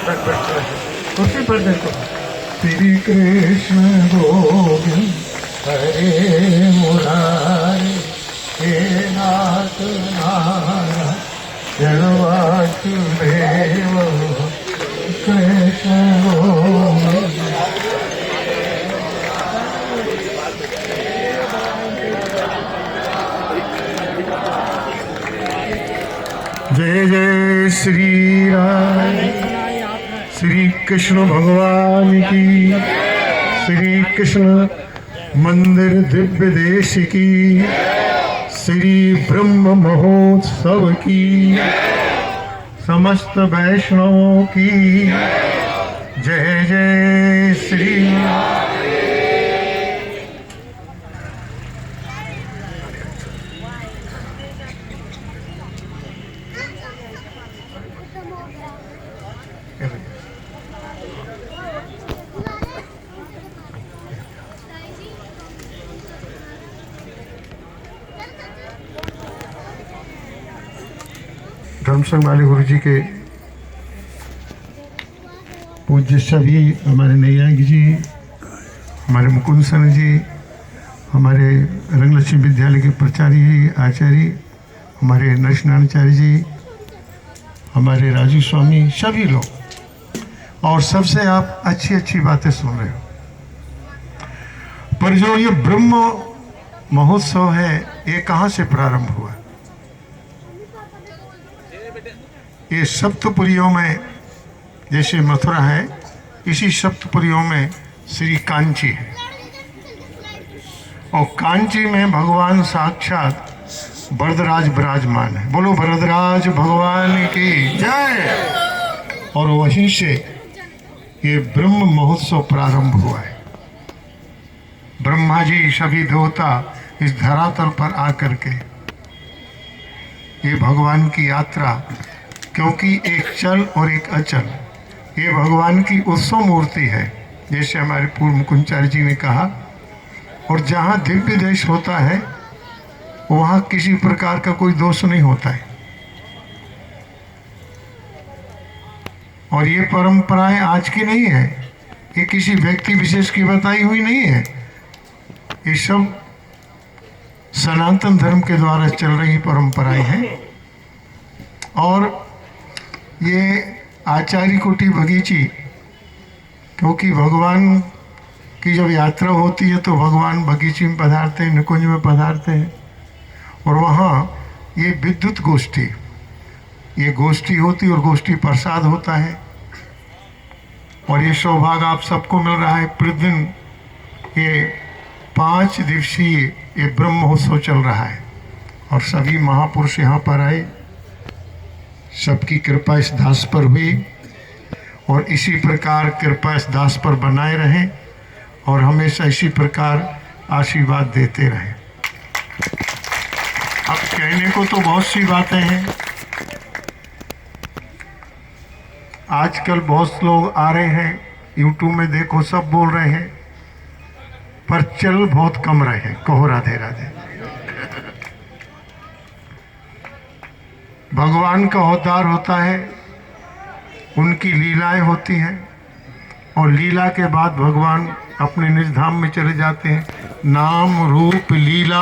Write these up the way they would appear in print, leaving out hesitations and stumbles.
तक बैठे हैं कुर्सी पर देखो। श्री कृष्ण गोविंद हरे मुरारी हे नाथ नारायण वासुदेव कृष्ण गोविंद। जय जय श्री राम। श्री कृष्ण भगवान की, श्री कृष्ण मंदिर दिव्य देश की, श्री ब्रह्म महोत्सव की, समस्त वैष्णवों की जय जय श्री राम। धर्मसंघ वाले गुरु जी के पूज्य सभी हमारे नैयायिक जी, हमारे मुकुंद सन जी, हमारे रंगलक्ष्मी विद्यालय के प्राचार्य जी, आचार्य, हमारे नरसिंहाचार्य जी, हमारे राजू स्वामी, सभी लोग, और सबसे आप अच्छी अच्छी बातें सुन रहे हो। पर जो ये ब्रह्म महोत्सव है, ये कहाँ से प्रारंभ हुआ? ये सप्तपुरियों में, जैसे मथुरा है, इसी सप्तपुरियों में श्री कांची है, और कांची में भगवान साक्षात वरदराज विराजमान है। बोलो वरदराज भगवान की जय। और वहीं से ये ब्रह्म महोत्सव प्रारंभ हुआ है। ब्रह्मा जी, सभी देवता इस धरातल पर आकर के ये भगवान की यात्रा, क्योंकि एक चल और एक अचल, ये भगवान की उत्सव मूर्ति है, जैसे हमारे पूर्व मुकुंदाचार्य जी ने कहा। और जहाँ दिव्य देश होता है वहाँ किसी प्रकार का कोई दोष नहीं होता है। और ये परंपराएं आज की नहीं है, ये किसी व्यक्ति विशेष की बताई हुई नहीं है, ये सब सनातन धर्म के द्वारा चल रही परंपराएं हैं। और ये आचार्य कुटी बगीची, क्योंकि भगवान की जब यात्रा होती है तो भगवान बगीची में पधारते हैं, निकुंज में पधारते हैं, और वहाँ ये विद्युत गोष्ठी, ये गोष्ठी होती और गोष्ठी प्रसाद होता है। और ये सौभाग्य आप सबको मिल रहा है। प्रतिदिन ये 5 दिवसीय ये ब्रह्म महोत्सव चल रहा है, और सभी महापुरुष यहाँ पर आए, सबकी कृपा इस दास पर हुई, और इसी प्रकार कृपा इस दास पर बनाए रहे, और हमेशा इसी प्रकार आशीर्वाद देते रहे। अब कहने को तो बहुत सी बातें हैं, आजकल बहुत लोग आ रहे हैं, यूट्यूब में देखो सब बोल रहे हैं, पर चल बहुत कम रहे हैं। कहो राधे राधे। भगवान का अवतार होता है, उनकी लीलाएं होती हैं, और लीला के बाद भगवान अपने निज धाम में चले जाते हैं। नाम रूप लीला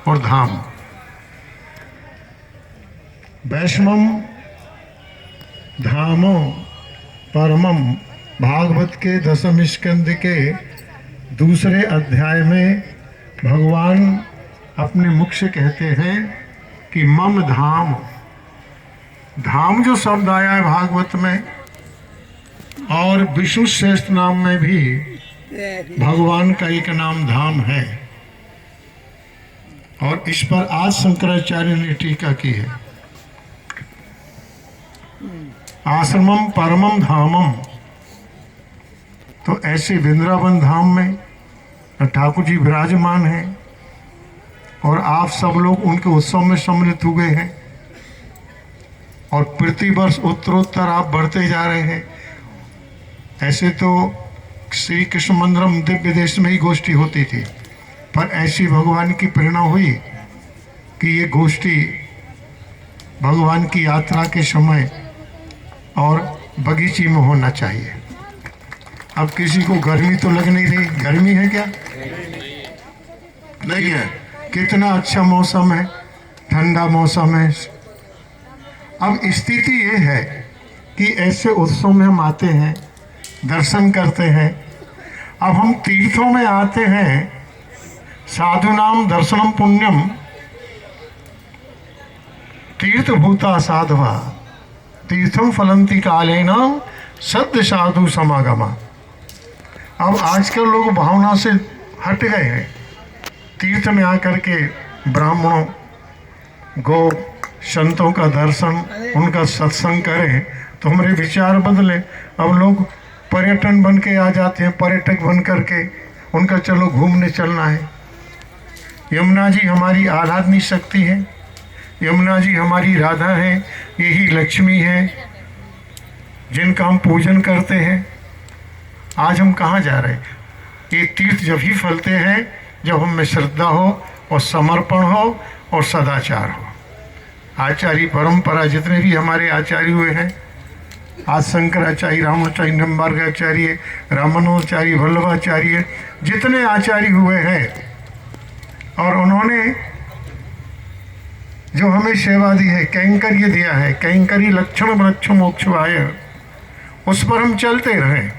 और धाम। वैष्णवम धामो परमम, भागवत के 10वें स्कंद के 2 अध्याय में भगवान अपने मुख से कहते हैं कि मम धाम। धाम जो शब्द आया है भागवत में, और विष्णु श्रेष्ठ नाम में भी भगवान का एक नाम धाम है। और इस पर आज शंकराचार्य ने टीका की है। आश्रमम परमम धामम, तो ऐसे वृंदावन धाम में ठाकुर जी विराजमान हैं, और आप सब लोग उनके उत्सव में सम्मिलित हुए हैं, और प्रतिवर्ष उत्तरोत्तर आप बढ़ते जा रहे हैं। ऐसे तो श्री कृष्ण मंदिरम दिव्य देश में ही गोष्ठी होती थी, पर ऐसी भगवान की प्रेरणा हुई कि ये गोष्ठी भगवान की यात्रा के समय और बगीचे में होना चाहिए। अब किसी को गर्मी तो लग नहीं रही, गर्मी है क्या? नहीं है। कितना अच्छा मौसम है, ठंडा मौसम है। अब स्थिति ये है कि ऐसे उत्सव में हम आते हैं, दर्शन करते हैं। अब हम तीर्थों में आते हैं, साधु नाम दर्शनम पुण्यम तीर्थभूता साधवा तीर्थम फलंती कालेन सद्य साधु समागमा। अब आजकल लोग भावना से हट गए हैं। तीर्थ में आकर के ब्राह्मणों गौ संतों का दर्शन, उनका सत्संग करें तो हमारे विचार बदले। अब लोग पर्यटन बन के आ जाते हैं, पर्यटक बन करके उनका चलो घूमने चलना है। यमुना जी हमारी आराधनीय शक्ति है, यमुना जी हमारी राधा है, यही लक्ष्मी है जिनका हम पूजन करते हैं। आज हम कहाँ जा रहे हैं? ये तीर्थ जब ही फलते हैं जब हम में श्रद्धा हो और समर्पण हो और सदाचार हो। आचार्य परंपरा जितने भी हमारे आचार्य हुए हैं, आज शंकराचार्य, रामाचार्य, निम्बार्काचार्य, रामानुजाचार्य, वल्लभाचार्य, जितने आचार्य हुए हैं, और उन्होंने जो हमें सेवा दी है, कैंकर्य दिया है, कैंकरी लक्षण वृक्ष मोक्षवाय, उस पर हम चलते रहें।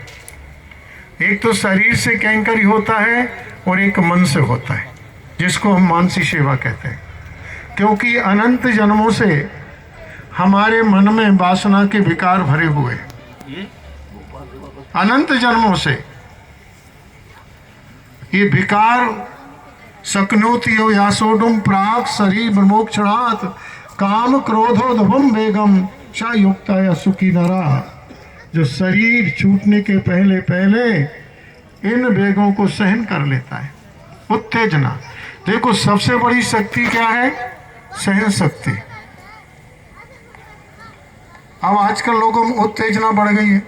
एक तो शरीर से कैंकरी होता है और एक मन से होता है, जिसको हम मानसी सेवा कहते हैं। क्योंकि अनंत जन्मों से हमारे मन में वासना के विकार भरे हुए, अनंत जन्मों से ये विकार शक्नोति यो यासोडुम प्राक शरीर मोक्षणात् काम क्रोधोद्भवम वेगम च युक्ता या सुखी नरा। जो शरीर छूटने के पहले पहले इन वेगों को सहन कर लेता है। उत्तेजना, देखो सबसे बड़ी शक्ति क्या है? सहन शक्ति। अब आजकल लोगों में उत्तेजना बढ़ गई है।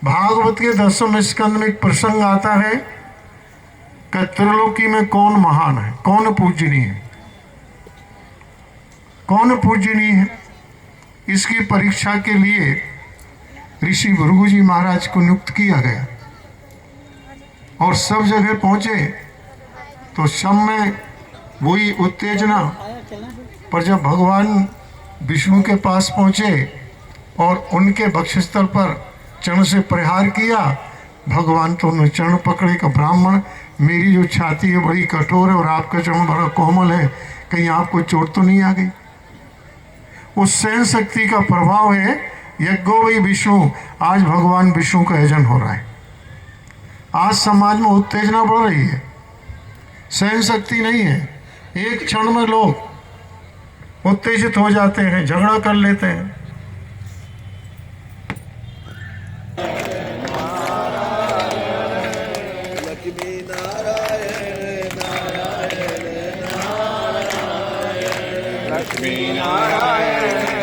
भागवत के 10वें स्कंद में एक प्रसंग आता है कि त्रिलोकी में कौन महान है, कौन पूजनीय है, कौन पूजनीय है। इसकी परीक्षा के लिए ऋषि भृगु जी महाराज को नियुक्त किया गया और सब जगह पहुंचे तो सब में वही उत्तेजना। पर जब भगवान विष्णु के पास पहुंचे और उनके वक्षस्थल पर चरण से प्रहार किया, भगवान तो उन्होंने चरण पकड़े का ब्राह्मण, मेरी जो छाती है बड़ी कठोर है और आपका चरण बड़ा कोमल है, कहीं आपको चोट तो नहीं आ गई? उस सहन शक्ति का प्रभाव है। यज्ञो वही विष्णु, आज भगवान विष्णु का यजन हो रहा है। आज समाज में उत्तेजना बढ़ रही है, सहन शक्ति नहीं है। एक क्षण में लोग उत्तेजित हो जाते हैं, झगड़ा कर लेते हैं। लक्ष्मी नारायण